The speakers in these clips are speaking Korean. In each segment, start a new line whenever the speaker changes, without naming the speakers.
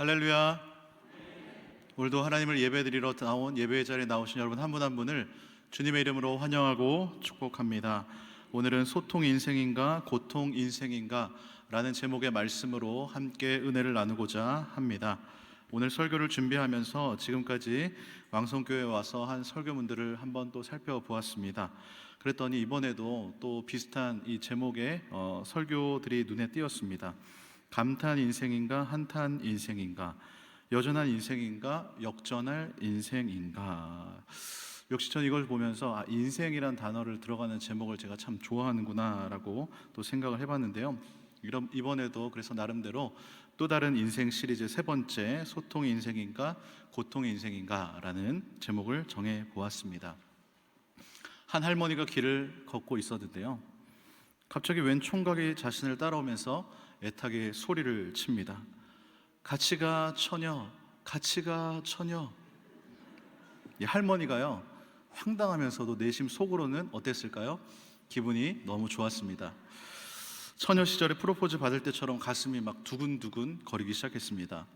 할렐루야. 오늘도 하나님을 예배드리러 나온 예배의 자리에 나오신 여러분 한 분 한 분을 주님의 이름으로 환영하고 축복합니다. 오늘은 소통 인생인가 고통 인생인가 라는 제목의 말씀으로 함께 은혜를 나누고자 합니다. 오늘 설교를 준비하면서 지금까지 왕성교회에 와서 한 설교문들을 한번 또 살펴보았습니다. 그랬더니 이번에도 또 비슷한 이 제목의 설교들이 눈에 띄었습니다. 감탄 인생인가 한탄 인생인가, 여전한 인생인가 역전할 인생인가. 역시 전 이걸 보면서 인생이란 단어를 들어가는 제목을 제가 참 좋아하는구나 라고 또 생각을 해봤는데요. 이번에도 그래서 나름대로 또 다른 인생 시리즈 세 번째, 소통 인생인가 고통 인생인가 라는 제목을 정해 보았습니다. 한 할머니가 길을 걷고 있었는데요, 갑자기 웬 총각이 자신을 따라오면서 애타게 소리를 칩니다. 같이 가 처녀, 같이 가 처녀. 이 할머니가요, 황당하면서도 내심 속으로는 어땠을까요? 기분이 너무 좋았습니다. 처녀 시절에 프로포즈 받을 때처럼 가슴이 막 두근두근 거리기 시작했습니다.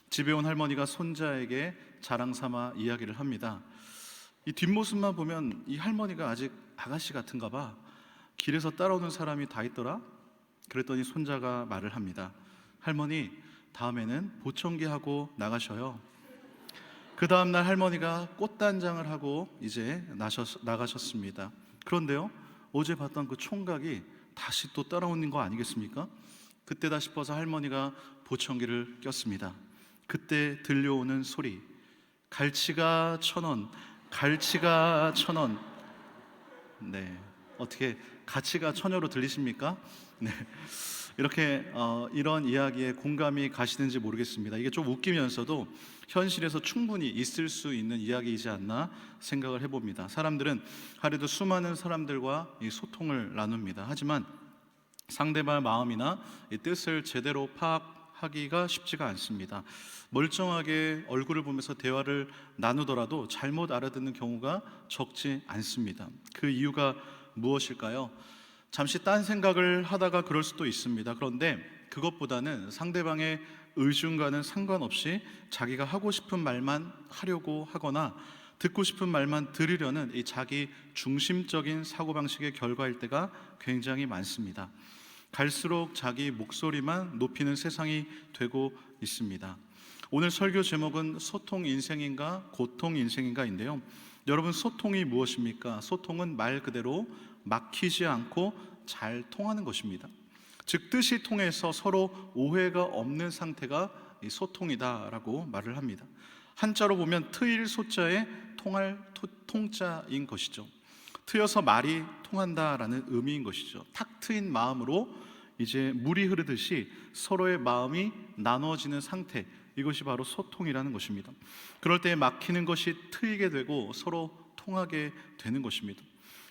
집에 온 할머니가 손자에게 자랑 삼아 이야기를 합니다. 이 뒷모습만 보면 이 할머니가 아직 아가씨 같은가 봐. 길에서 따라오는 사람이 다 있더라. 그랬더니 손자가 말을 합니다. 할머니, 다음에는 보청기 하고 나가셔요. 그 다음날 할머니가 꽃단장을 하고 이제 나가셨습니다. 그런데요, 어제 봤던 그 총각이 다시 또 따라오는 거 아니겠습니까? 그때다 싶어서 할머니가 보청기를 꼈습니다. 그때 들려오는 소리, 갈치가 1,000원, 갈치가 1,000원. 네, 어떻게 가치가 처녀로 들리십니까? 네, 이렇게 이런 이야기에 공감이 가시는지 모르겠습니다. 이게 좀 웃기면서도 현실에서 충분히 있을 수 있는 이야기이지 않나 생각을 해봅니다. 사람들은 하루에도 수많은 사람들과 이 소통을 나눕니다. 하지만 상대방 마음이나 이 뜻을 제대로 파악하기가 쉽지가 않습니다. 멀쩡하게 얼굴을 보면서 대화를 나누더라도 잘못 알아듣는 경우가 적지 않습니다. 그 이유가 무엇일까요? 잠시 딴 생각을 하다가 그럴 수도 있습니다. 그런데 그것보다는 상대방의 의중과는 상관없이 자기가 하고 싶은 말만 하려고 하거나 듣고 싶은 말만 들으려는 이 자기 중심적인 사고방식의 결과일 때가 굉장히 많습니다. 갈수록 자기 목소리만 높이는 세상이 되고 있습니다. 오늘 설교 제목은 소통 인생인가 고통 인생인가인데요, 여러분, 소통이 무엇입니까? 소통은 말 그대로 막히지 않고 잘 통하는 것입니다. 즉 뜻이 통해서 서로 오해가 없는 상태가 이 소통이다라고 말을 합니다. 한자로 보면 트일 소자에 통할 통자인 것이죠. 트여서 말이 통한다라는 의미인 것이죠. 탁 트인 마음으로 이제 물이 흐르듯이 서로의 마음이 나눠지는 상태, 이것이 바로 소통이라는 것입니다. 그럴 때 막히는 것이 트이게 되고 서로 통하게 되는 것입니다.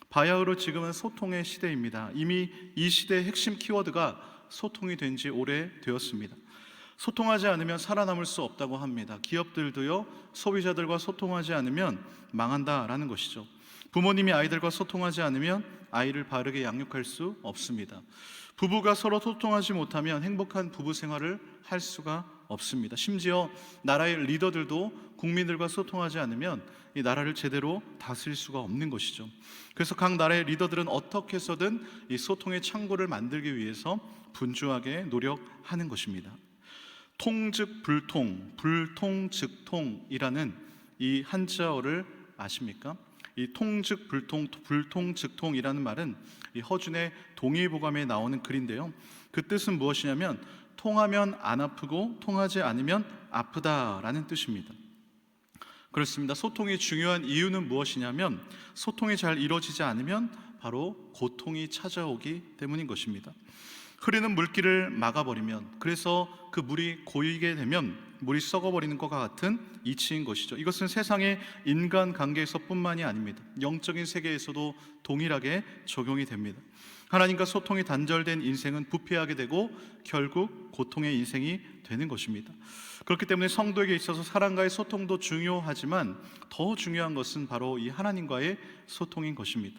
바야흐로 지금은 소통의 시대입니다. 이미 이 시대의 핵심 키워드가 소통이 된 지 오래되었습니다. 소통하지 않으면 살아남을 수 없다고 합니다. 기업들도요, 소비자들과 소통하지 않으면 망한다라는 것이죠. 부모님이 아이들과 소통하지 않으면 아이를 바르게 양육할 수 없습니다. 부부가 서로 소통하지 못하면 행복한 부부 생활을 할 수가 없습니다. 심지어 나라의 리더들도 국민들과 소통하지 않으면 이 나라를 제대로 다스릴 수가 없는 것이죠. 그래서 각 나라의 리더들은 어떻게 해서든 이 소통의 창구를 만들기 위해서 분주하게 노력하는 것입니다. 통즉 불통, 불통즉통이라는 이 한자어를 아십니까? 이 통즉 불통, 불통즉통이라는 말은 이 허준의 동의보감에 나오는 글인데요, 그 뜻은 무엇이냐면 통하면 안 아프고 통하지 않으면 아프다라는 뜻입니다. 그렇습니다. 소통이 중요한 이유는 무엇이냐면 소통이 잘 이루어지지 않으면 바로 고통이 찾아오기 때문인 것입니다. 흐르는 물길을 막아버리면, 그래서 그 물이 고이게 되면 물이 썩어버리는 것과 같은 이치인 것이죠. 이것은 세상의 인간관계에서 뿐만이 아닙니다. 영적인 세계에서도 동일하게 적용이 됩니다. 하나님과 소통이 단절된 인생은 부패하게 되고 결국 고통의 인생이 되는 것입니다. 그렇기 때문에 성도에게 있어서 사람과의 소통도 중요하지만 더 중요한 것은 바로 이 하나님과의 소통인 것입니다.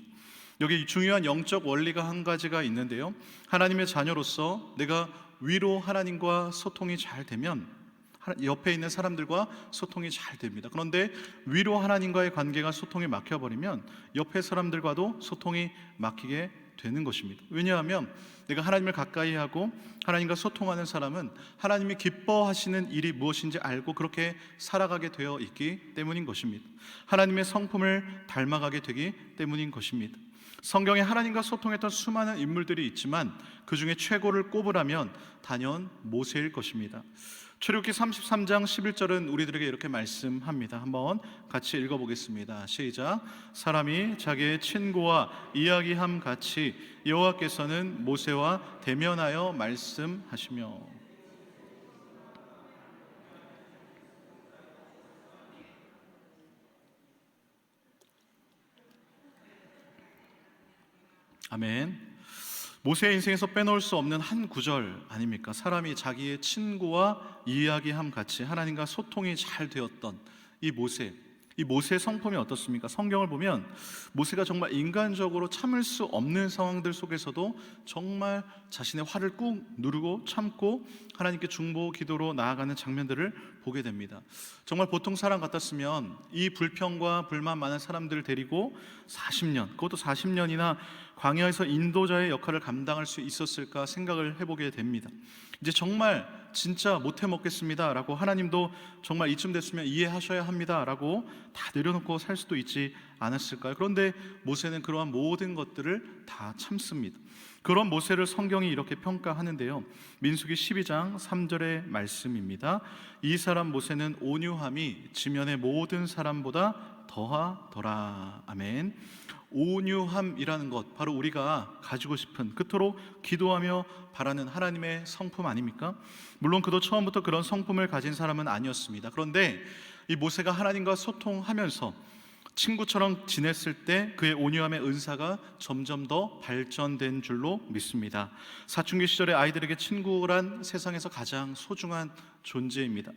여기 중요한 영적 원리가 한 가지가 있는데요, 하나님의 자녀로서 내가 위로 하나님과 소통이 잘 되면 옆에 있는 사람들과 소통이 잘 됩니다. 그런데 위로 하나님과의 관계가 소통이 막혀버리면 옆에 사람들과도 소통이 막히게 되는 것입니다. 왜냐하면 내가 하나님을 가까이 하고 하나님과 소통하는 사람은 하나님이 기뻐하시는 일이 무엇인지 알고 그렇게 살아가게 되어 있기 때문인 것입니다. 하나님의 성품을 닮아가게 되기 때문인 것입니다. 성경에 하나님과 소통했던 수많은 인물들이 있지만 그 중에 최고를 꼽으라면 단연 모세일 것입니다. 출애굽기 33장 11절은 우리들에게 이렇게 말씀합니다. 한번 같이 읽어보겠습니다. 시작. 사람이 자기의 친구와 이야기함 같이 여호와께서는 모세와 대면하여 말씀하시며. 아멘. 모세의 인생에서 빼놓을 수 없는 한 구절 아닙니까? 사람이 자기의 친구와 이야기함 같이 하나님과 소통이 잘 되었던 이 모세의 성품이 어떻습니까? 성경을 보면 모세가 정말 인간적으로 참을 수 없는 상황들 속에서도 정말 자신의 화를 꾹 누르고 참고 하나님께 중보 기도로 나아가는 장면들을 보게 됩니다. 정말 보통 사람 같았으면 이 불평과 불만 많은 사람들을 데리고 40년, 그것도 40년이나 광야에서 인도자의 역할을 감당할 수 있었을까 생각을 해보게 됩니다. 이제 정말 진짜 못해 먹겠습니다 라고 하나님도 정말 이쯤 됐으면 이해하셔야 합니다 라고 다 내려놓고 살 수도 있지 않았을까요? 그런데 모세는 그러한 모든 것들을 다 참습니다. 그런 모세를 성경이 이렇게 평가하는데요, 민수기 12장 3절의 말씀입니다. 이 사람 모세는 온유함이 지면의 모든 사람보다 더하더라. 아멘. 온유함이라는 것, 바로 우리가 가지고 싶은, 그토록 기도하며 바라는 하나님의 성품 아닙니까? 물론 그도 처음부터 그런 성품을 가진 사람은 아니었습니다. 그런데 이 모세가 하나님과 소통하면서 친구처럼 지냈을 때 그의 온유함의 은사가 점점 더 발전된 줄로 믿습니다. 사춘기 시절의 아이들에게 친구란 세상에서 가장 소중한 존재입니다.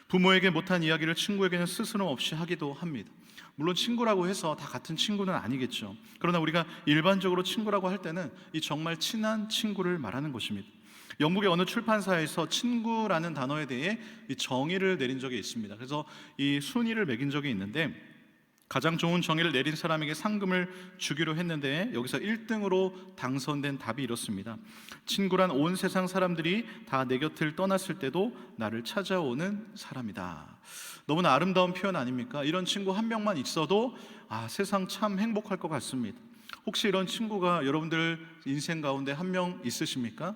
부모에게 못한 이야기를 친구에게는 스스럼 없이 하기도 합니다. 물론 친구라고 해서 다 같은 친구는 아니겠죠. 그러나 우리가 일반적으로 친구라고 할 때는 이 정말 친한 친구를 말하는 것입니다. 영국의 어느 출판사에서 친구라는 단어에 대해 이 정의를 내린 적이 있습니다. 그래서 이 순위를 매긴 적이 있는데 가장 좋은 정의를 내린 사람에게 상금을 주기로 했는데 여기서 1등으로 당선된 답이 이렇습니다. 친구란 온 세상 사람들이 다 내 곁을 떠났을 때도 나를 찾아오는 사람이다. 너무나 아름다운 표현 아닙니까? 이런 친구 한 명만 있어도 세상 참 행복할 것 같습니다. 혹시 이런 친구가 여러분들 인생 가운데 한 명 있으십니까?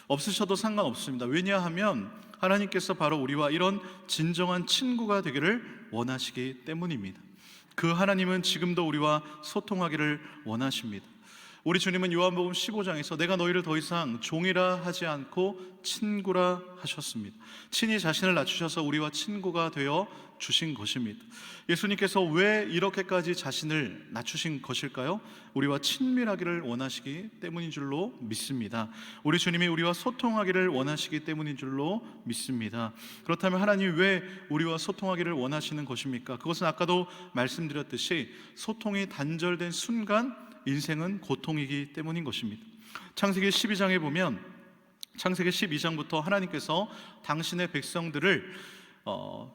없으셔도 상관없습니다. 왜냐하면 하나님께서 바로 우리와 이런 진정한 친구가 되기를 원하시기 때문입니다. 그 하나님은 지금도 우리와 소통하기를 원하십니다. 우리 주님은 요한복음 15장에서 내가 너희를 더 이상 종이라 하지 않고 친구라 하셨습니다. 친히 자신을 낮추셔서 우리와 친구가 되어 주신 것입니다. 예수님께서 왜 이렇게까지 자신을 낮추신 것일까요? 우리와 친밀하기를 원하시기 때문인 줄로 믿습니다. 우리 주님이 우리와 소통하기를 원하시기 때문인 줄로 믿습니다. 그렇다면 하나님이 왜 우리와 소통하기를 원하시는 것입니까? 그것은 아까도 말씀드렸듯이 소통이 단절된 순간 인생은 고통이기 때문인 것입니다. 창세기 12장에 보면 창세기 12장부터 하나님께서 당신의 백성들을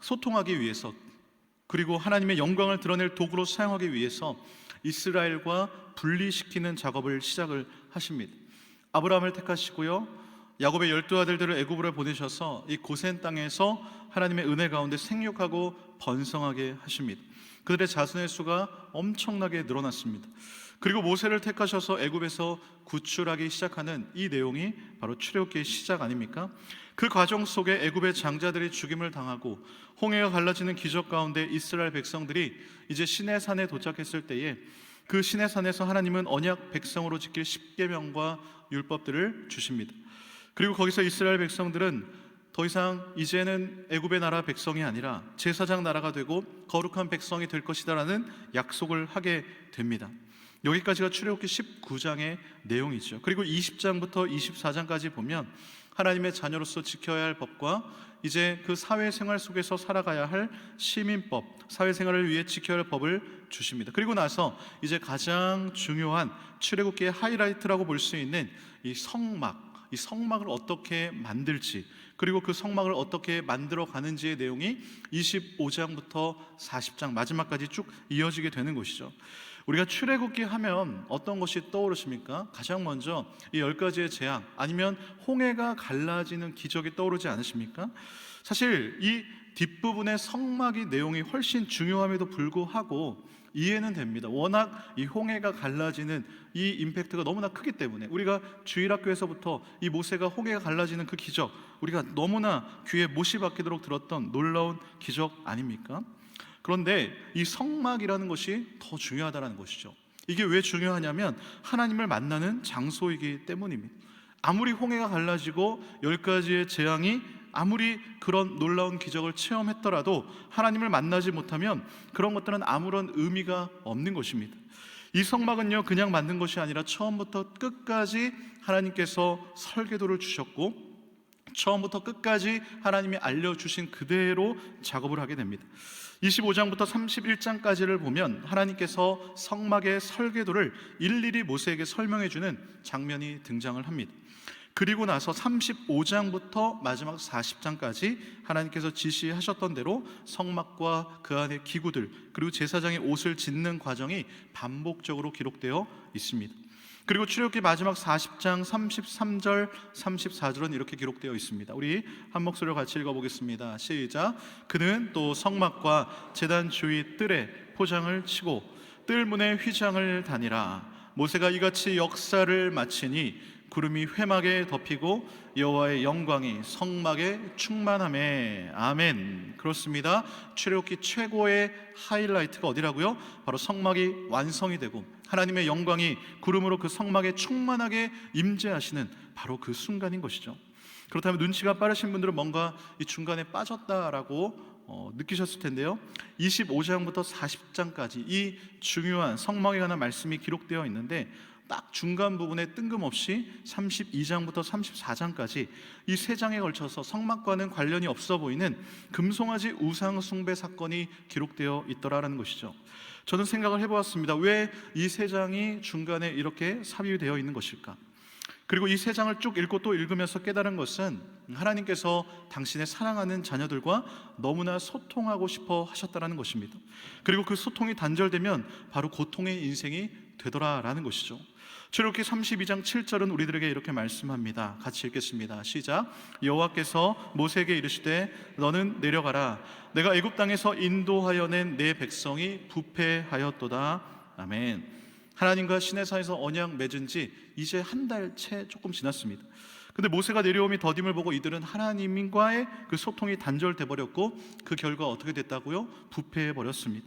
소통하기 위해서, 그리고 하나님의 영광을 드러낼 도구로 사용하기 위해서 이스라엘과 분리시키는 작업을 시작을 하십니다. 아브라함을 택하시고요, 야곱의 12아들들을 애굽으로 보내셔서 이 고센 땅에서 하나님의 은혜 가운데 생육하고 번성하게 하십니다. 그들의 자손의 수가 엄청나게 늘어났습니다. 그리고 모세를 택하셔서 애굽에서 구출하기 시작하는 이 내용이 바로 출애굽기의 시작 아닙니까? 그 과정 속에 애굽의 장자들이 죽임을 당하고 홍해가 갈라지는 기적 가운데 이스라엘 백성들이 이제 시내산에 도착했을 때에 그 시내산에서 하나님은 언약 백성으로 지킬 십계명과 율법들을 주십니다. 그리고 거기서 이스라엘 백성들은 더 이상 이제는 애굽의 나라 백성이 아니라 제사장 나라가 되고 거룩한 백성이 될 것이다라는 약속을 하게 됩니다. 여기까지가 출애굽기 19장의 내용이죠. 그리고 20장부터 24장까지 보면 하나님의 자녀로서 지켜야 할 법과 이제 그 사회생활 속에서 살아가야 할 시민법, 사회생활을 위해 지켜야 할 법을 주십니다. 그리고 나서 이제 가장 중요한 출애굽기의 하이라이트라고 볼 수 있는 이 성막, 이 성막을 어떻게 만들지, 그리고 그 성막을 어떻게 만들어 가는지의 내용이 25장부터 40장 마지막까지 쭉 이어지게 되는 것이죠. 우리가 출애굽기 하면 어떤 것이 떠오르십니까? 가장 먼저 이 10가지의 재앙, 아니면 홍해가 갈라지는 기적이 떠오르지 않으십니까? 사실 이 뒷부분의 성막의 내용이 훨씬 중요함에도 불구하고 이해는 됩니다. 워낙 이 홍해가 갈라지는 이 임팩트가 너무나 크기 때문에, 우리가 주일학교에서부터 이 모세가 홍해가 갈라지는 그 기적, 우리가 너무나 귀에 못이 박히도록 들었던 놀라운 기적 아닙니까? 그런데 이 성막이라는 것이 더 중요하다는 것이죠. 이게 왜 중요하냐면 하나님을 만나는 장소이기 때문입니다. 아무리 홍해가 갈라지고 10가지의 재앙이 아무리 그런 놀라운 기적을 체험했더라도 하나님을 만나지 못하면 그런 것들은 아무런 의미가 없는 것입니다. 이 성막은요, 그냥 만든 것이 아니라 처음부터 끝까지 하나님께서 설계도를 주셨고, 처음부터 끝까지 하나님이 알려주신 그대로 작업을 하게 됩니다. 25장부터 31장까지를 보면 하나님께서 성막의 설계도를 일일이 모세에게 설명해 주는 장면이 등장을 합니다. 그리고 나서 35장부터 마지막 40장까지 하나님께서 지시하셨던 대로 성막과 그 안의 기구들, 그리고 제사장의 옷을 짓는 과정이 반복적으로 기록되어 있습니다. 그리고 출애굽기 마지막 40장 33절 34절은 이렇게 기록되어 있습니다. 우리 한 목소리로 같이 읽어보겠습니다. 시작. 그는 또 성막과 제단 주위 뜰에 포장을 치고 뜰 문에 휘장을 다니라. 모세가 이같이 역사를 마치니 구름이 회막에 덮이고 여호와의 영광이 성막에 충만하매. 아멘. 그렇습니다. 출애굽기 최고의 하이라이트가 어디라고요? 바로 성막이 완성이 되고 하나님의 영광이 구름으로 그 성막에 충만하게 임재하시는 바로 그 순간인 것이죠. 그렇다면 눈치가 빠르신 분들은 뭔가 이 중간에 빠졌다라고 느끼셨을 텐데요, 25장부터 40장까지 이 중요한 성막에 관한 말씀이 기록되어 있는데, 딱 중간 부분에 뜬금없이 32장부터 34장까지 이 세 장에 걸쳐서 성막과는 관련이 없어 보이는 금송아지 우상 숭배 사건이 기록되어 있더라라는 것이죠. 저는 생각을 해보았습니다. 왜 이 세 장이 중간에 이렇게 삽입되어 있는 것일까? 그리고 이 세 장을 쭉 읽고 또 읽으면서 깨달은 것은 하나님께서 당신의 사랑하는 자녀들과 너무나 소통하고 싶어 하셨다는 것입니다. 그리고 그 소통이 단절되면 바로 고통의 인생이 되더라라는 것이죠. 출애굽기 32장 7절은 우리들에게 이렇게 말씀합니다. 같이 읽겠습니다. 시작. 여호와께서 모세에게 이르시되 너는 내려가라. 내가 애굽 땅에서 인도하여 낸 내 백성이 부패하였도다. 아멘. 하나님과 시내산에서 언약 맺은 지 이제 한 달 채 조금 지났습니다. 근데 모세가 내려오미 더딤을 보고 이들은 하나님과의 그 소통이 단절돼 버렸고, 그 결과 어떻게 됐다고요? 부패해 버렸습니다.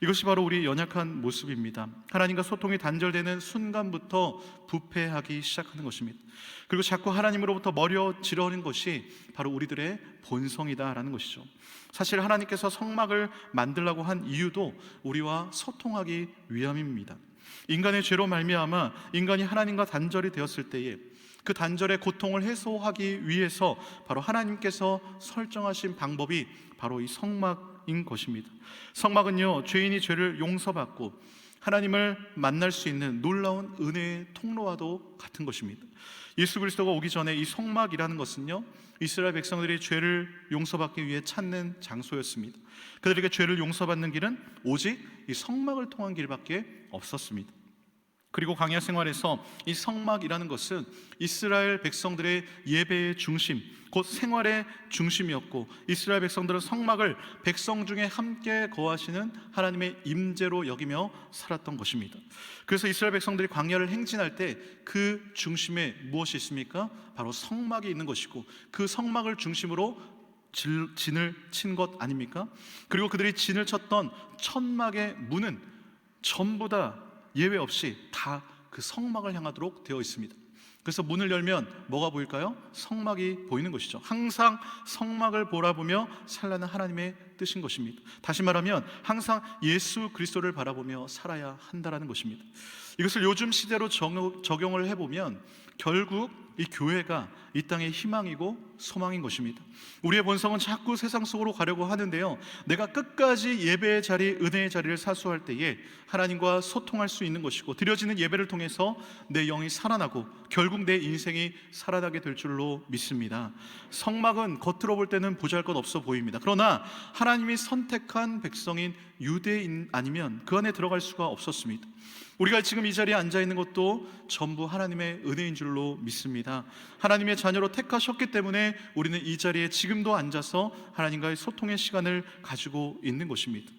이것이 바로 우리 연약한 모습입니다. 하나님과 소통이 단절되는 순간부터 부패하기 시작하는 것입니다. 그리고 자꾸 하나님으로부터 멀어지려는 것이 바로 우리들의 본성이다라는 것이죠. 사실 하나님께서 성막을 만들라고 한 이유도 우리와 소통하기 위함입니다. 인간의 죄로 말미암아 인간이 하나님과 단절이 되었을 때에 그 단절의 고통을 해소하기 위해서 바로 하나님께서 설정하신 방법이 바로 이 성막인 것입니다. 성막은요, 죄인이 죄를 용서받고 하나님을 만날 수 있는 놀라운 은혜의 통로와도 같은 것입니다. 예수 그리스도가 오기 전에 이 성막이라는 것은요, 이스라엘 백성들이 죄를 용서받기 위해 찾는 장소였습니다. 그들에게 죄를 용서받는 길은 오직 이 성막을 통한 길밖에 없었습니다. 그리고 광야 생활에서 이 성막이라는 것은 이스라엘 백성들의 예배의 중심, 곧 생활의 중심이었고, 이스라엘 백성들은 성막을 백성 중에 함께 거하시는 하나님의 임재로 여기며 살았던 것입니다. 그래서 이스라엘 백성들이 광야를 행진할 때 그 중심에 무엇이 있습니까? 바로 성막이 있는 것이고, 그 성막을 중심으로 진을 친 것 아닙니까? 그리고 그들이 진을 쳤던 천막의 문은 전부 다 예외 없이 다 그 성막을 향하도록 되어 있습니다. 그래서 문을 열면 뭐가 보일까요? 성막이 보이는 것이죠. 항상 성막을 바라보며 살라는 하나님의 뜻인 것입니다. 다시 말하면 항상 예수 그리스도를 바라보며 살아야 한다라는 것입니다. 이것을 요즘 시대로 적용을 해보면 결국 이 교회가 이 땅의 희망이고 소망인 것입니다. 우리의 본성은 자꾸 세상 속으로 가려고 하는데요, 내가 끝까지 예배의 자리, 은혜의 자리를 사수할 때에 하나님과 소통할 수 있는 것이고, 드려지는 예배를 통해서 내 영이 살아나고 결국 내 인생이 살아나게 될 줄로 믿습니다. 성막은 겉으로 볼 때는 보잘것없어 보입니다. 그러나 하나님이 선택한 백성인 유대인 아니면 그 안에 들어갈 수가 없었습니다. 우리가 지금 이 자리에 앉아 있는 것도 전부 하나님의 은혜인 줄로 믿습니다. 하나님의 자녀로 택하셨기 때문에 우리는 이 자리에 지금도 앉아서 하나님과의 소통의 시간을 가지고 있는 것입니다.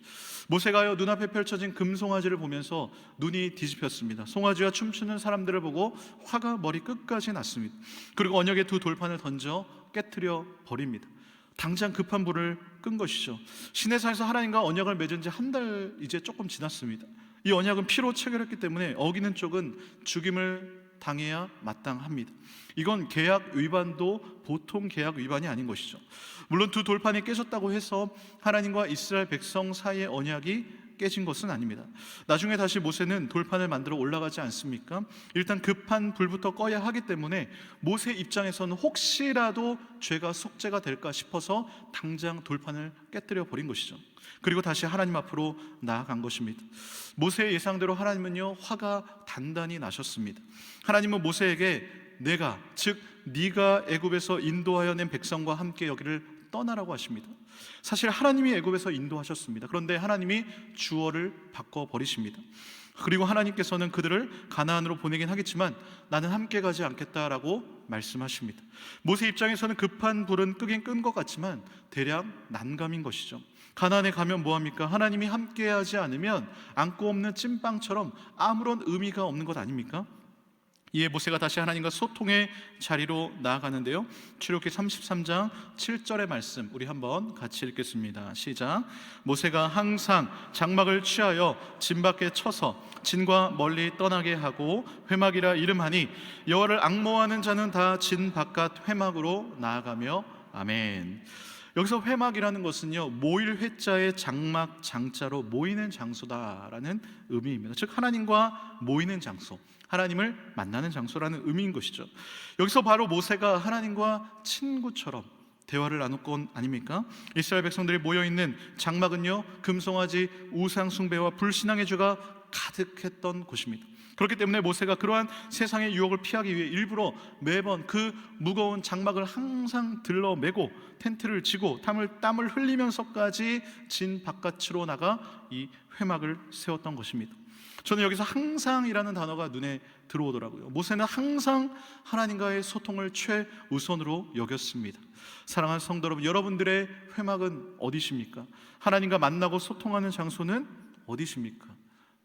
모세가요, 눈앞에 펼쳐진 금송아지를 보면서 눈이 뒤집혔습니다. 송아지와 춤추는 사람들을 보고 화가 머리 끝까지 났습니다. 그리고 언약의 두 돌판을 던져 깨트려 버립니다. 당장 급한 불을 끈 것이죠. 시내산에서 하나님과 언약을 맺은 지 한 달 이제 조금 지났습니다. 이 언약은 피로 체결했기 때문에 어기는 쪽은 죽임을 당해야 마땅합니다. 이건 계약 위반도 보통 계약 위반이 아닌 것이죠. 물론 두 돌판이 깨졌다고 해서 하나님과 이스라엘 백성 사이의 언약이 깨진 것은 아닙니다. 나중에 다시 모세는 돌판을 만들어 올라가지 않습니까? 일단 급한 불부터 꺼야 하기 때문에 모세 입장에서는 혹시라도 죄가 속죄가 될까 싶어서 당장 돌판을 깨뜨려 버린 것이죠. 그리고 다시 하나님 앞으로 나아간 것입니다. 모세의 예상대로 하나님은요, 화가 단단히 나셨습니다. 하나님은 모세에게 내가, 즉 네가 애굽에서 인도하여 낸 백성과 함께 여기를 떠나라고 하십니다. 사실 하나님이 애굽에서 인도하셨습니다. 그런데 하나님이 주어를 바꿔버리십니다. 그리고 하나님께서는 그들을 가나안으로 보내긴 하겠지만 나는 함께 가지 않겠다라고 말씀하십니다. 모세 입장에서는 급한 불은 끄긴 끈 것 같지만 대략 난감인 것이죠. 가나안에 가면 뭐합니까? 하나님이 함께하지 않으면 안고 없는 찐빵처럼 아무런 의미가 없는 것 아닙니까? 이에 모세가 다시 하나님과 소통의 자리로 나아가는데요, 출애굽기 33장 7절의 말씀 우리 한번 같이 읽겠습니다. 시작. 모세가 항상 장막을 취하여 진 밖에 쳐서 진과 멀리 떠나게 하고 회막이라 이름하니 여호와를 앙모하는 자는 다 진 바깥 회막으로 나아가며 아멘. 여기서 회막이라는 것은요, 모일 회자의 장막 장자로 모이는 장소다라는 의미입니다. 즉 하나님과 모이는 장소, 하나님을 만나는 장소라는 의미인 것이죠. 여기서 바로 모세가 하나님과 친구처럼 대화를 나눌 것 아닙니까? 이스라엘 백성들이 모여있는 장막은요, 금송아지 우상 숭배와 불신앙의 죄가 가득했던 곳입니다. 그렇기 때문에 모세가 그러한 세상의 유혹을 피하기 위해 일부러 매번 그 무거운 장막을 항상 들러매고 텐트를 치고 땀을 흘리면서까지 진 바깥으로 나가 이 회막을 세웠던 것입니다. 저는 여기서 항상이라는 단어가 눈에 들어오더라고요. 모세는 항상 하나님과의 소통을 최우선으로 여겼습니다. 사랑하는 성도 여러분, 여러분들의 회막은 어디십니까? 하나님과 만나고 소통하는 장소는 어디십니까?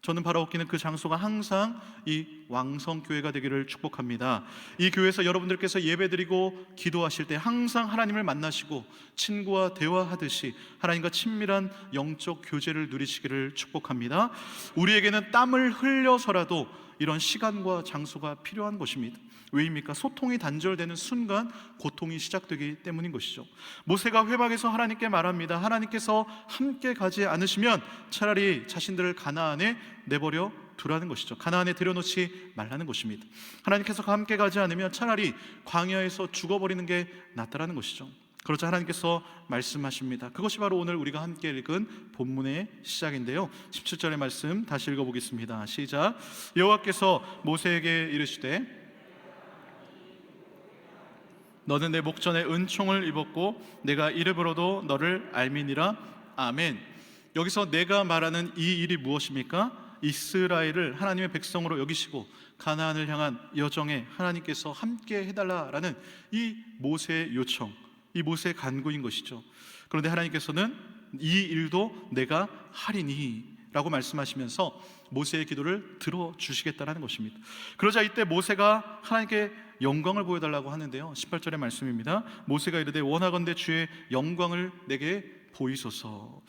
저는 바라옵기는 그 장소가 항상 이 왕성교회가 되기를 축복합니다. 이 교회에서 여러분들께서 예배드리고 기도하실 때 항상 하나님을 만나시고 친구와 대화하듯이 하나님과 친밀한 영적 교제를 누리시기를 축복합니다. 우리에게는 땀을 흘려서라도 이런 시간과 장소가 필요한 것입니다. 왜입니까? 소통이 단절되는 순간 고통이 시작되기 때문인 것이죠. 모세가 회막에서 하나님께 말합니다. 하나님께서 함께 가지 않으시면 차라리 자신들을 가나안에 내버려 두라는 것이죠. 가나안에 들여놓지 말라는 것입니다. 하나님께서 함께 가지 않으면 차라리 광야에서 죽어버리는 게 낫다라는 것이죠. 그러자 하나님께서 말씀하십니다. 그것이 바로 오늘 우리가 함께 읽은 본문의 시작인데요, 17절의 말씀 다시 읽어보겠습니다. 시작. 여호와께서 모세에게 이르시되 너는 내 목전에 은총을 입었고 내가 이름으로도 너를 알미니라. 아멘. 여기서 내가 말하는 이 일이 무엇입니까? 이스라엘을 하나님의 백성으로 여기시고 가나안을 향한 여정에 하나님께서 함께 해달라라는 이 모세의 요청, 이 모세의 간구인 것이죠. 그런데 하나님께서는 이 일도 내가 하리니 라고 말씀하시면서 모세의 기도를 들어주시겠다라는 것입니다. 그러자 이때 모세가 하나님께 영광을 보여달라고 하는데요, 18절의 말씀입니다. 모세가 이르되 원하건대 주의 영광을 내게 보이소서.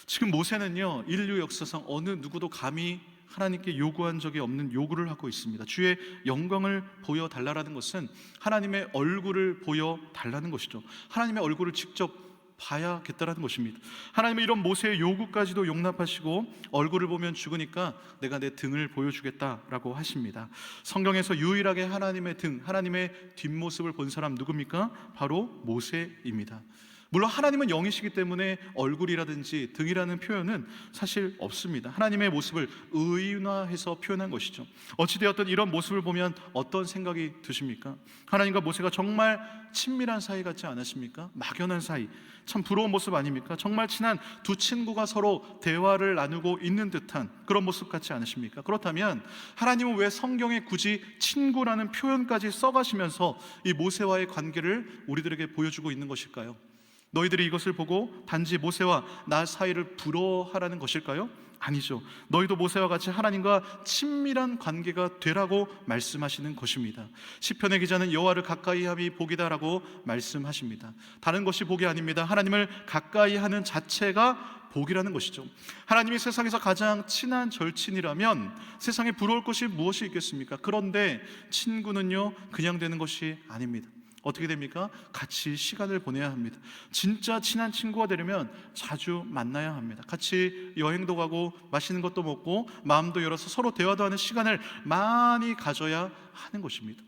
지금 모세는요, 인류 역사상 어느 누구도 감히 하나님께 요구한 적이 없는 요구를 하고 있습니다. 주의 영광을 보여달라는 것은 하나님의 얼굴을 보여달라는 것이죠. 하나님의 얼굴을 직접 봐야겠다라는 것입니다. 하나님은 이런 모세의 요구까지도 용납하시고 얼굴을 보면 죽으니까 내가 내 등을 보여주겠다라고 하십니다. 성경에서 유일하게 하나님의 등, 하나님의 뒷모습을 본 사람 누굽니까? 바로 모세입니다. 물론 하나님은 영이시기 때문에 얼굴이라든지 등이라는 표현은 사실 없습니다. 하나님의 모습을 의인화해서 표현한 것이죠. 어찌되었든 이런 모습을 보면 어떤 생각이 드십니까? 하나님과 모세가 정말 친밀한 사이 같지 않으십니까? 막연한 사이, 참 부러운 모습 아닙니까? 정말 친한 두 친구가 서로 대화를 나누고 있는 듯한 그런 모습 같지 않으십니까? 그렇다면 하나님은 왜 성경에 굳이 친구라는 표현까지 써가시면서 이 모세와의 관계를 우리들에게 보여주고 있는 것일까요? 너희들이 이것을 보고 단지 모세와 나 사이를 부러워하라는 것일까요? 아니죠. 너희도 모세와 같이 하나님과 친밀한 관계가 되라고 말씀하시는 것입니다. 시편의 기자는 여호와를 가까이 함이 복이다라고 말씀하십니다. 다른 것이 복이 아닙니다. 하나님을 가까이 하는 자체가 복이라는 것이죠. 하나님이 세상에서 가장 친한 절친이라면 세상에 부러울 것이 무엇이 있겠습니까? 그런데 친구는요, 그냥 되는 것이 아닙니다. 어떻게 됩니까? 같이 시간을 보내야 합니다. 진짜 친한 친구가 되려면 자주 만나야 합니다. 같이 여행도 가고 맛있는 것도 먹고 마음도 열어서 서로 대화도 하는 시간을 많이 가져야 하는 것입니다.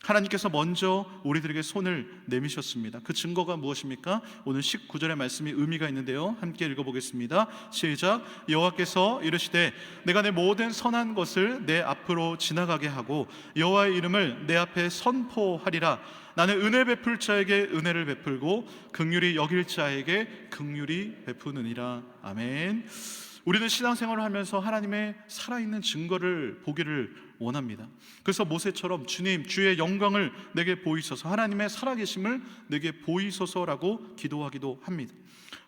하나님께서 먼저 우리들에게 손을 내미셨습니다. 그 증거가 무엇입니까? 오늘 19절의 말씀이 의미가 있는데요, 함께 읽어보겠습니다. 시작. 여호와께서 이르시되 내가 내 모든 선한 것을 내 앞으로 지나가게 하고 여호와의 이름을 내 앞에 선포하리라. 나는 은혜 베풀 자에게 은혜를 베풀고 긍휼히 여길 자에게 긍휼히 베푸느니라. 아멘. 우리는 신앙생활을 하면서 하나님의 살아있는 증거를 보기를 원합니다. 그래서 모세처럼 주님, 주의 영광을 내게 보이소서, 하나님의 살아계심을 내게 보이소서라고 기도하기도 합니다.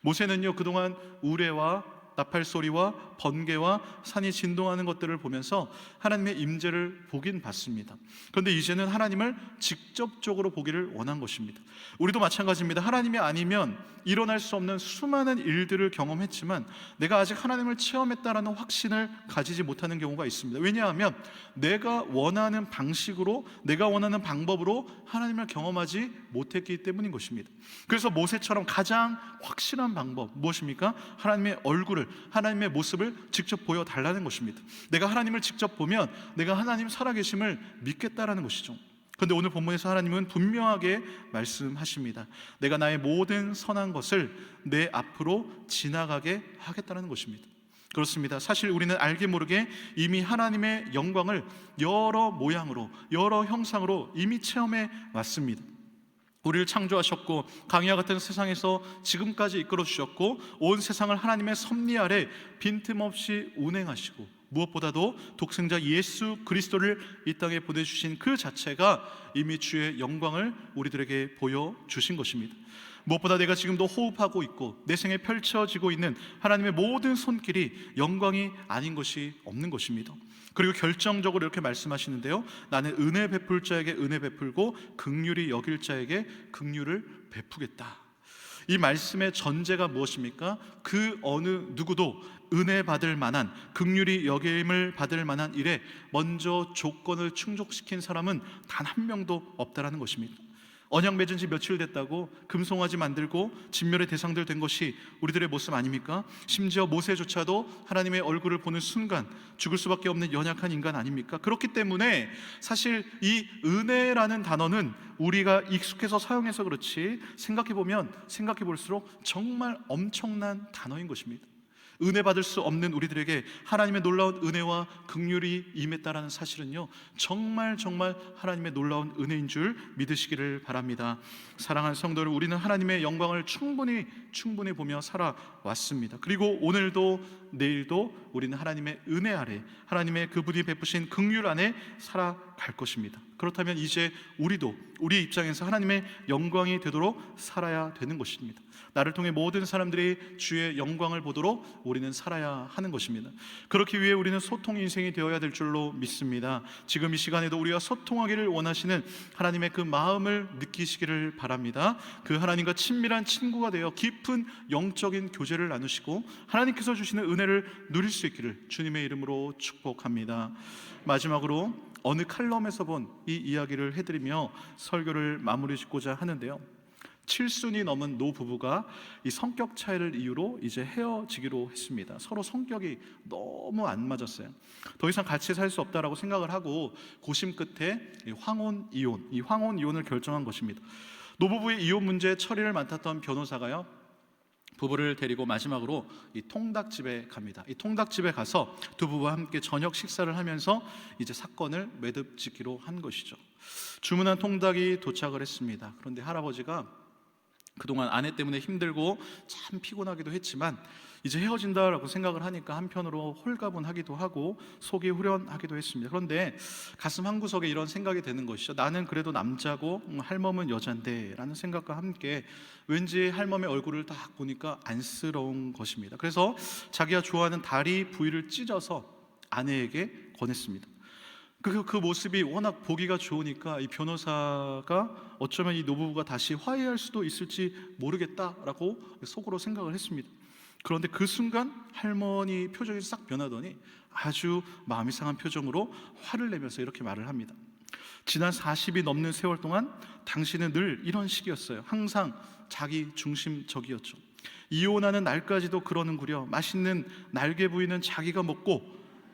모세는요, 그동안 우레와 나팔 소리와 번개와 산이 진동하는 것들을 보면서 하나님의 임재를 보긴 봤습니다. 그런데 이제는 하나님을 직접적으로 보기를 원한 것입니다. 우리도 마찬가지입니다. 하나님이 아니면 일어날 수 없는 수많은 일들을 경험했지만 내가 아직 하나님을 체험했다라는 확신을 가지지 못하는 경우가 있습니다. 왜냐하면 내가 원하는 방식으로, 내가 원하는 방법으로 하나님을 경험하지 못했기 때문인 것입니다. 그래서 모세처럼 가장 확실한 방법 무엇입니까? 하나님의 얼굴을, 하나님의 모습을 직접 보여달라는 것입니다. 내가 하나님을 직접 보면 내가 하나님 살아계심을 믿겠다라는 것이죠. 그런데 오늘 본문에서 하나님은 분명하게 말씀하십니다. 내가 나의 모든 선한 것을 내 앞으로 지나가게 하겠다는 것입니다. 그렇습니다. 사실 우리는 알게 모르게 이미 하나님의 영광을 여러 모양으로, 여러 형상으로 이미 체험해 왔습니다. 우리를 창조하셨고 강야와 같은 세상에서 지금까지 이끌어 주셨고 온 세상을 하나님의 섭리 아래 빈틈없이 운행하시고 무엇보다도 독생자 예수 그리스도를 이 땅에 보내주신 그 자체가 이미 주의 영광을 우리들에게 보여주신 것입니다. 무엇보다 내가 지금도 호흡하고 있고 내 생에 펼쳐지고 있는 하나님의 모든 손길이 영광이 아닌 것이 없는 것입니다. 그리고 결정적으로 이렇게 말씀하시는데요, 나는 은혜 베풀 자에게 은혜 베풀고 긍휼히 여길 자에게 긍휼을 베푸겠다. 이 말씀의 전제가 무엇입니까? 그 어느 누구도 은혜 받을 만한, 긍휼히 여김을 받을 만한 일에 먼저 조건을 충족시킨 사람은 단 한 명도 없다라는 것입니다. 언약 맺은 지 며칠 됐다고 금송아지 만들고 진멸의 대상들 된 것이 우리들의 모습 아닙니까? 심지어 모세조차도 하나님의 얼굴을 보는 순간 죽을 수밖에 없는 연약한 인간 아닙니까? 그렇기 때문에 사실 이 은혜라는 단어는 우리가 익숙해서 사용해서 그렇지 생각해 볼수록 정말 엄청난 단어인 것입니다. 은혜 받을 수 없는 우리들에게 하나님의 놀라운 은혜와 긍휼이 임했다라는 사실은요, 정말 하나님의 놀라운 은혜인 줄 믿으시기를 바랍니다. 사랑하는 성도들, 우리는 하나님의 영광을 충분히 보며 살아왔습니다. 그리고 오늘도 내일도 우리는 하나님의 은혜 아래, 하나님의 그분이 베푸신 긍휼 안에 살아갈 것입니다. 그렇다면 이제 우리도 우리 입장에서 하나님의 영광이 되도록 살아야 되는 것입니다. 나를 통해 모든 사람들이 주의 영광을 보도록 우리는 살아야 하는 것입니다. 그렇기 위해 우리는 소통 인생이 되어야 될 줄로 믿습니다. 지금 이 시간에도 우리가 소통하기를 원하시는 하나님의 그 마음을 느끼시기를 바랍니다. 그 하나님과 친밀한 친구가 되어 깊은 영적인 교제를 나누시고 하나님께서 주시는 은혜를 누릴 수 있기를 주님의 이름으로 축복합니다. 마지막으로 어느 칼럼에서 본 이 이야기를 해드리며 설교를 마무리 짓고자 하는데요, 칠순이 넘은 노 부부가 이 성격 차이를 이유로 이제 헤어지기로 했습니다. 서로 성격이 너무 안 맞았어요. 더 이상 같이 살 수 없다라고 생각을 하고 고심 끝에 이 황혼 이혼을 결정한 것입니다. 노부부의 이혼 문제 처리를 맡았던 변호사가요, 부부를 데리고 마지막으로 이 통닭집에 갑니다. 이 통닭집에 가서 두 부부와 함께 저녁 식사를 하면서 이제 사건을 매듭짓기로 한 것이죠. 주문한 통닭이 도착을 했습니다. 그런데 할아버지가 그동안 아내 때문에 힘들고 참 피곤하기도 했지만 이제 헤어진다라고 생각을 하니까 한편으로 홀가분하기도 하고 속이 후련하기도 했습니다. 그런데 가슴 한구석에 이런 생각이 드는 것이죠. 나는 그래도 남자고 할멈은 여잔데 라는 생각과 함께 왠지 할멈의 얼굴을 딱 보니까 안쓰러운 것입니다. 그래서 자기가 좋아하는 다리 부위를 찢어서 아내에게 권했습니다. 그 모습이 워낙 보기가 좋으니까 이 변호사가 어쩌면 이 노부부가 다시 화해할 수도 있을지 모르겠다라고 속으로 생각을 했습니다. 그런데 그 순간 할머니 표정이 싹 변하더니 아주 마음이 상한 표정으로 화를 내면서 이렇게 말을 합니다. 지난 40이 넘는 세월 동안 당신은 늘 이런 식이었어요. 항상 자기 중심적이었죠. 이혼하는 날까지도 그러는구려. 맛있는 날개 부위는 자기가 먹고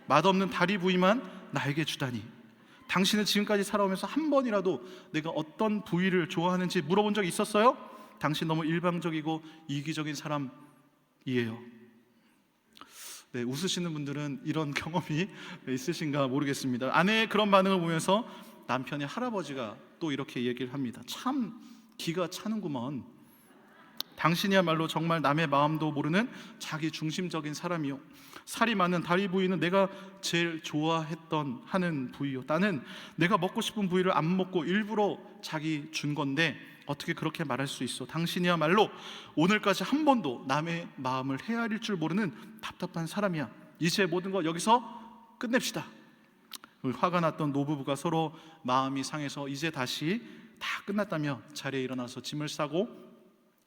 맛없는 다리 부위만 나에게 주다니. 당신은 지금까지 살아오면서 한 번이라도 내가 어떤 부위를 좋아하는지 물어본 적 있었어요? 당신 너무 일방적이고 이기적인 사람이에요. 네, 웃으시는 분들은 이런 경험이 있으신가 모르겠습니다. 아내의 그런 반응을 보면서 남편의 할아버지가 또 이렇게 얘기를 합니다. 참 기가 차는구먼. 당신이야말로 정말 남의 마음도 모르는 자기 중심적인 사람이요. 살이 많은 다리 부위는 내가 제일 좋아했던 하는 부위요. 나는 내가 먹고 싶은 부위를 안 먹고 일부러 자기 준 건데 어떻게 그렇게 말할 수 있어? 당신이야말로 오늘까지 한 번도 남의 마음을 헤아릴 줄 모르는 답답한 사람이야. 이제 모든 거 여기서 끝냅시다. 화가 났던 노부부가 서로 마음이 상해서 이제 다시 다 끝났다며 자리에 일어나서 짐을 싸고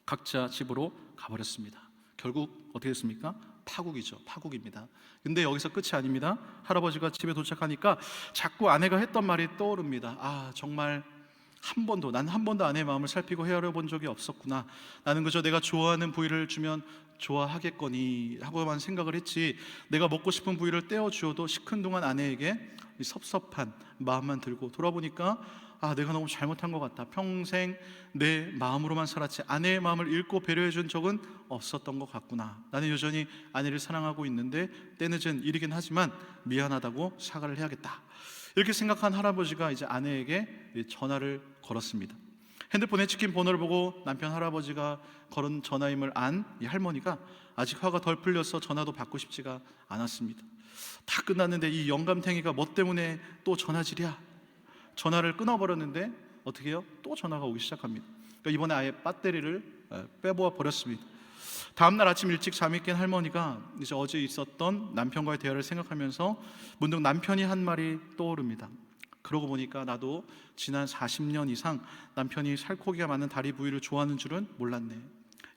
각자 집으로 가버렸습니다. 결국 어떻게 됐습니까? 파국이죠. 파국입니다. 근데 여기서 끝이 아닙니다. 할아버지가 집에 도착하니까 자꾸 아내가 했던 말이 떠오릅니다. 아, 정말 난 한 번도 아내의 마음을 살피고 헤아려 본 적이 없었구나. 나는 그저 내가 좋아하는 부위를 주면 좋아하겠거니 하고만 생각을 했지, 내가 먹고 싶은 부위를 떼어주어도 시큰둥한 아내에게 섭섭한 마음만 들고 돌아보니까 아, 내가 너무 잘못한 것 같다. 평생 내 마음으로만 살았지 아내의 마음을 읽고 배려해 준 적은 없었던 것 같구나. 나는 여전히 아내를 사랑하고 있는데 때늦은 일이긴 하지만 미안하다고 사과를 해야겠다. 이렇게 생각한 할아버지가 이제 아내에게 전화를 걸었습니다. 핸드폰에 찍힌 번호를 보고 남편 할아버지가 걸은 전화임을 안 이 할머니가 아직 화가 덜 풀려서 전화도 받고 싶지가 않았습니다. 다 끝났는데 이 영감탱이가 뭐 때문에 또 전화질이야? 전화를 끊어버렸는데 어떻게 해요? 또 전화가 오기 시작합니다. 그러니까 이번에 아예 배터리를 빼보아 버렸습니다. 다음날 아침 일찍 잠이 깬 할머니가 이제 어제 있었던 남편과의 대화를 생각하면서 문득 남편이 한 말이 떠오릅니다. 그러고 보니까 나도 지난 40년 이상 남편이 살코기가 많은 다리 부위를 좋아하는 줄은 몰랐네.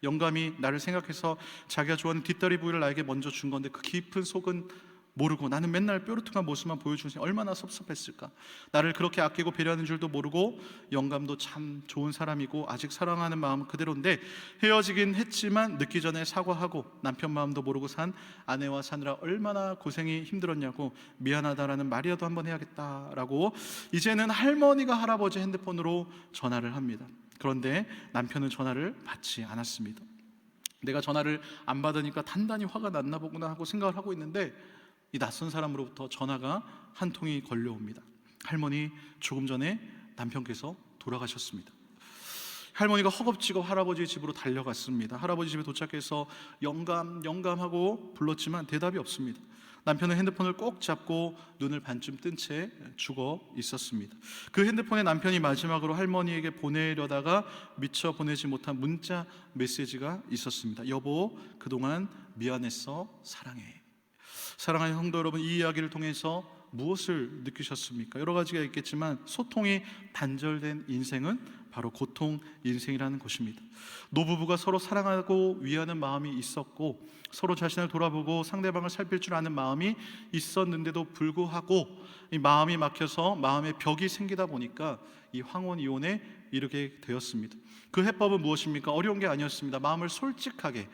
영감이 나를 생각해서 자기가 좋아하는 뒷다리 부위를 나에게 먼저 준 건데 그 깊은 속은 모르고 나는 맨날 뾰루퉁한 모습만 보여주니 얼마나 섭섭했을까. 나를 그렇게 아끼고 배려하는 줄도 모르고 영감도 참 좋은 사람이고 아직 사랑하는 마음은 그대로인데 헤어지긴 했지만 늦기 전에 사과하고 남편 마음도 모르고 산 아내와 사느라 얼마나 고생이 힘들었냐고 미안하다라는 말이라도 한번 해야겠다라고 이제는 할머니가 할아버지 핸드폰으로 전화를 합니다. 그런데 남편은 전화를 받지 않았습니다. 내가 전화를 안 받으니까 단단히 화가 났나 보구나 하고 생각을 하고 있는데 이 낯선 사람으로부터 전화가 한 통이 걸려옵니다. 할머니, 조금 전에 남편께서 돌아가셨습니다. 할머니가 허겁지겁 할아버지 집으로 달려갔습니다. 할아버지 집에 도착해서 영감하고 불렀지만 대답이 없습니다. 남편은 핸드폰을 꼭 잡고 눈을 반쯤 뜬 채 죽어 있었습니다. 그 핸드폰에 남편이 마지막으로 할머니에게 보내려다가 미처 보내지 못한 문자 메시지가 있었습니다. 여보, 그동안 미안했어. 사랑해. 사랑하는 성도 여러분, 이 이야기를 통해서 무엇을 느끼셨습니까? 여러 가지가 있겠지만 소통이 단절된 인생은 바로 고통 인생이라는 것입니다. 노부부가 서로 사랑하고 위하는 마음이 있었고 서로 자신을 돌아보고 상대방을 살필 줄 아는 마음이 있었는데도 불구하고 이 마음이 막혀서 마음의 벽이 생기다 보니까 이 황혼 이혼에 이르게 되었습니다. 그 해법은 무엇입니까? 어려운 게 아니었습니다. 마음을 솔직하게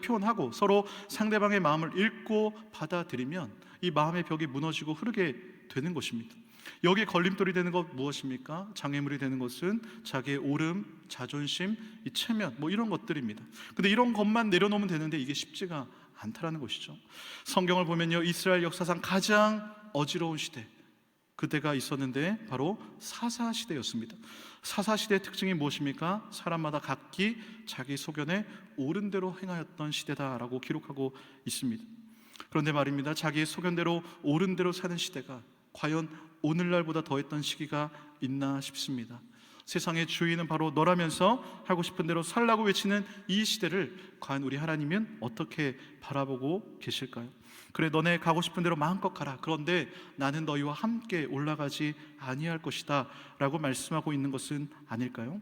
표현하고 서로 상대방의 마음을 읽고 받아들이면 이 마음의 벽이 무너지고 흐르게 되는 것입니다. 여기에 걸림돌이 되는 것 무엇입니까? 장애물이 되는 것은 자기의 오름, 자존심, 이 체면 이런 것들입니다. 근데 이런 것만 내려놓으면 되는데 이게 쉽지가 않다라는 것이죠. 성경을 보면요, 이스라엘 역사상 가장 어지러운 시대, 그때가 있었는데 바로 사사시대였습니다. 사사시대의 특징이 무엇입니까? 사람마다 각기 자기 소견에 옳은 대로 행하였던 시대다라고 기록하고 있습니다. 그런데 말입니다, 자기의 소견대로 옳은 대로 사는 시대가 과연 오늘날보다 더했던 시기가 있나 싶습니다. 세상의 주인은 바로 너라면서 하고 싶은 대로 살라고 외치는 이 시대를 과연 우리 하나님은 어떻게 바라보고 계실까요? 그래, 너네 가고 싶은 대로 마음껏 가라. 그런데 나는 너희와 함께 올라가지 아니할 것이다 라고 말씀하고 있는 것은 아닐까요?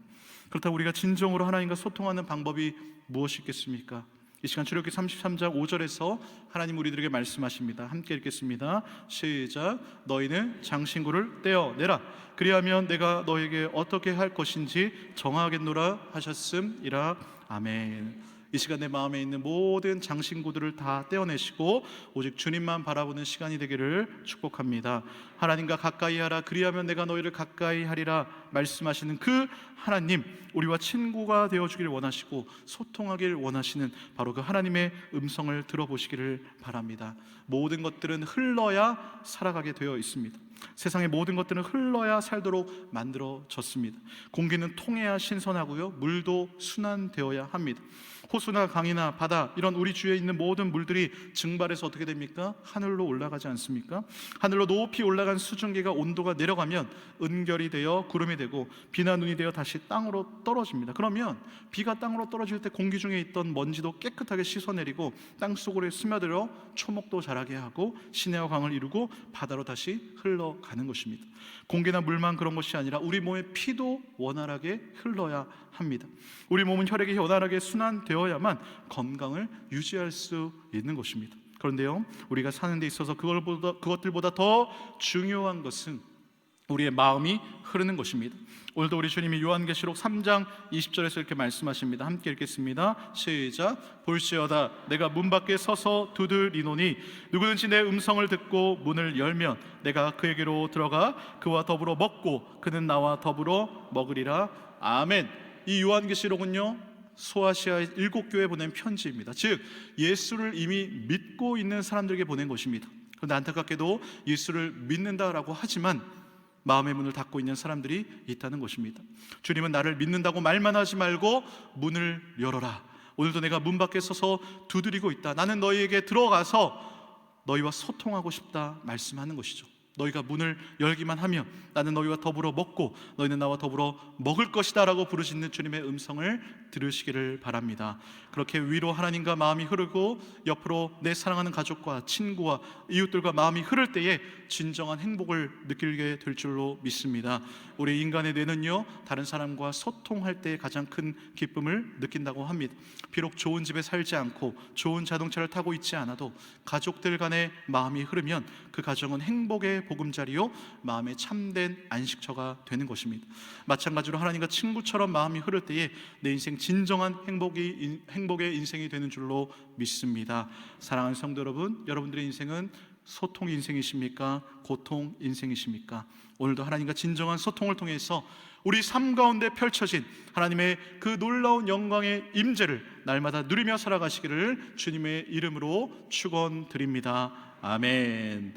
그렇다고 우리가 진정으로 하나님과 소통하는 방법이 무엇이 있겠습니까? 이 시간 출애굽기 33장 5절에서 하나님 우리들에게 말씀하십니다. 함께 읽겠습니다. 시작. 너희는 장신구를 떼어내라. 그리하면 내가 너에게 어떻게 할 것인지 정하겠노라 하셨음이라. 아멘. 이 시간 내 마음에 있는 모든 장신구들을 다 떼어내시고 오직 주님만 바라보는 시간이 되기를 축복합니다. 하나님과 가까이 하라. 그리하면 내가 너희를 가까이 하리라 말씀하시는 그 하나님, 우리와 친구가 되어주길 원하시고 소통하길 원하시는 바로 그 하나님의 음성을 들어보시기를 바랍니다. 모든 것들은 흘러야 살아가게 되어 있습니다. 세상의 모든 것들은 흘러야 살도록 만들어졌습니다. 공기는 통해야 신선하고요, 물도 순환되어야 합니다. 호수나 강이나 바다, 이런 우리 주위에 있는 모든 물들이 증발해서 어떻게 됩니까? 하늘로 올라가지 않습니까? 하늘로 높이 올라간 수증기가 온도가 내려가면 은결이 되어 구름이 되고 비나 눈이 되어 다시 땅으로 떨어집니다. 그러면 비가 땅으로 떨어질 때 공기 중에 있던 먼지도 깨끗하게 씻어내리고 땅속으로 스며들어 초목도 자라게 하고 시내와 강을 이루고 바다로 다시 흘러가는 것입니다. 공기나 물만 그런 것이 아니라 우리 몸의 피도 원활하게 흘러야 합니다. 우리 몸은 혈액이 원활하게 순환되어야만 건강을 유지할 수 있는 것입니다. 그런데요, 우리가 사는 데 있어서 그것들보다 더 중요한 것은 우리의 마음이 흐르는 것입니다. 오늘도 우리 주님이 요한계시록 3장 20절에서 이렇게 말씀하십니다. 함께 읽겠습니다. 시작. 볼지어다 내가 문 밖에 서서 두드리노니 누구든지 내 음성을 듣고 문을 열면 내가 그에게로 들어가 그와 더불어 먹고 그는 나와 더불어 먹으리라. 아멘. 이 요한계시록은요, 소아시아의 7교회에 보낸 편지입니다. 즉 예수를 이미 믿고 있는 사람들에게 보낸 것입니다. 그런데 안타깝게도 예수를 믿는다라고 하지만 마음의 문을 닫고 있는 사람들이 있다는 것입니다. 주님은 나를 믿는다고 말만 하지 말고 문을 열어라. 오늘도 내가 문 밖에 서서 두드리고 있다. 나는 너희에게 들어가서 너희와 소통하고 싶다 말씀하는 것이죠. 너희가 문을 열기만 하면 나는 너희와 더불어 먹고 너희는 나와 더불어 먹을 것이다 라고 부르짖는 주님의 음성을 들으시기를 바랍니다. 그렇게 위로 하나님과 마음이 흐르고 옆으로 내 사랑하는 가족과 친구와 이웃들과 마음이 흐를 때에 진정한 행복을 느끼게 될 줄로 믿습니다. 우리 인간의 뇌는요, 다른 사람과 소통할 때 가장 큰 기쁨을 느낀다고 합니다. 비록 좋은 집에 살지 않고 좋은 자동차를 타고 있지 않아도 가족들 간의 마음이 흐르면 그 가정은 행복의 보금자리요 마음의 참된 안식처가 되는 것입니다. 마찬가지로 하나님과 친구처럼 마음이 흐를 때에 내 인생 진정한 행복의 인생이 되는 줄로 믿습니다. 사랑하는 성도 여러분, 여러분들의 인생은 소통 인생이십니까? 고통 인생이십니까? 오늘도 하나님과 진정한 소통을 통해서 우리 삶 가운데 펼쳐진 하나님의 그 놀라운 영광의 임재를 날마다 누리며 살아가시기를 주님의 이름으로 축원드립니다. 아멘.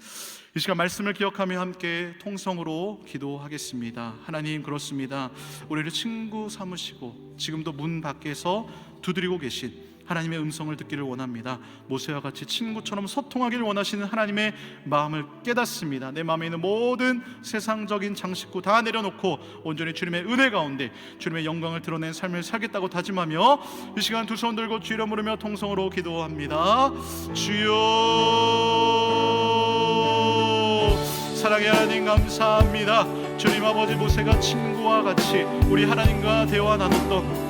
이 시간 말씀을 기억하며 함께 통성으로 기도하겠습니다. 하나님, 그렇습니다. 우리를 친구 삼으시고 지금도 문 밖에서 두드리고 계신 하나님의 음성을 듣기를 원합니다. 모세와 같이 친구처럼 소통하기를 원하시는 하나님의 마음을 깨닫습니다. 내 마음에 있는 모든 세상적인 장식구 다 내려놓고 온전히 주님의 은혜 가운데 주님의 영광을 드러낸 삶을 살겠다고 다짐하며 이 시간 두 손 들고 주 이름 부르며 통성으로 기도합니다. 주여, 사랑의 하나님 감사합니다. 주님 아버지, 모세가 친구와 같이 우리 하나님과 대화 나눴던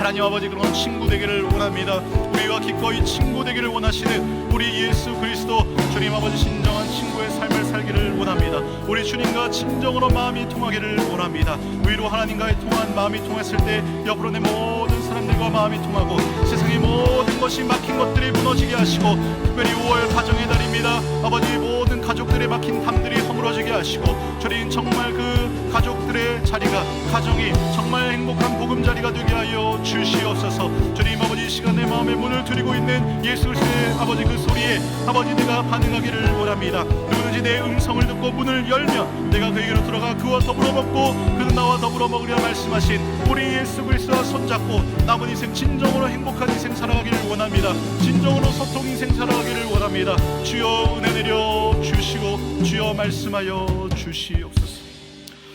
하나님 아버지 그런 친구 되기를 원합니다. 우리와 기꺼이 친구 되기를 원하시는 우리 예수 그리스도 주님 아버지 진정한 친구의 삶을 살기를 원합니다. 우리 주님과 진정으로 마음이 통하기를 원합니다. 위로 하나님과의 통한 마음이 통했을 때 옆으로 내 모든 사람들과 마음이 통하고 세상의 모든 것이 막힌 것들이 무너지게 하시고 특별히 5월 가정의 달입니다. 아버지 모든 가족들의 막힌 담들이 허물어지게 하시고 주님 정말 그 가족들의 자리가 가정이 정말 행복한 보금자리가 되게 하여 주시옵소서. 주님 아버지 이 시간 내 마음의 문을 두드리고 있는 예수 그리스도의 아버지 그 소리에 아버지 내가 반응하기를 원합니다. 누구든지 내 음성을 듣고 문을 열면 내가 그에게로 들어가 그와 더불어 먹고 그는 나와 더불어 먹으리라 말씀하신 우리 예수 그리스도와 손잡고 남은 인생 진정으로 행복한 인생 살아가기를 원합니다. 진정으로 소통 인생 살아가기를 원합니다. 주여 은혜 내려 주시고 주여 말씀하여 주시옵소서.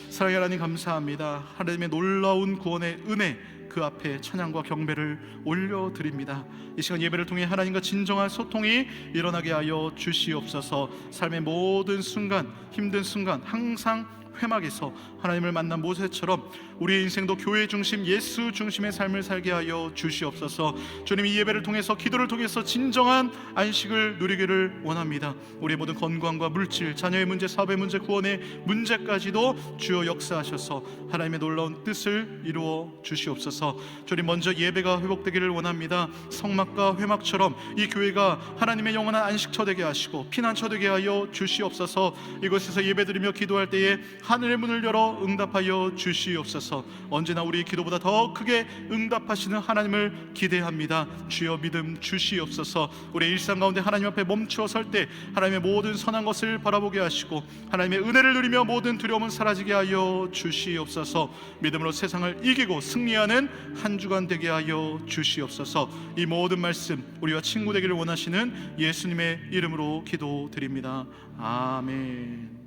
사랑의 하나님 감사합니다. 하나님의 놀라운 구원의 은혜 그 앞에 찬양과 경배를 올려드립니다. 이 시간 예배를 통해 하나님과 진정한 소통이 일어나게 하여 주시옵소서. 삶의 모든 순간 힘든 순간 항상 회막에서 하나님을 만난 모세처럼 우리의 인생도 교회 중심 예수 중심의 삶을 살게 하여 주시옵소서. 주님 이 예배를 통해서 기도를 통해서 진정한 안식을 누리기를 원합니다. 우리의 모든 건강과 물질 자녀의 문제 사업의 문제 구원의 문제까지도 주여 역사하셔서 하나님의 놀라운 뜻을 이루어 주시옵소서. 주님 먼저 예배가 회복되기를 원합니다. 성막과 회막처럼 이 교회가 하나님의 영원한 안식처 되게 하시고 피난처 되게 하여 주시옵소서. 이곳에서 예배드리며 기도할 때에 하늘의 문을 열어 응답하여 주시옵소서. 언제나 우리 기도보다 더 크게 응답하시는 하나님을 기대합니다. 주여 믿음 주시옵소서. 우리의 일상 가운데 하나님 앞에 멈추어 설 때 하나님의 모든 선한 것을 바라보게 하시고 하나님의 은혜를 누리며 모든 두려움은 사라지게 하여 주시옵소서. 믿음으로 세상을 이기고 승리하는 한 주간 되게 하여 주시옵소서. 이 모든 말씀 우리와 친구 되기를 원하시는 예수님의 이름으로 기도드립니다. 아멘.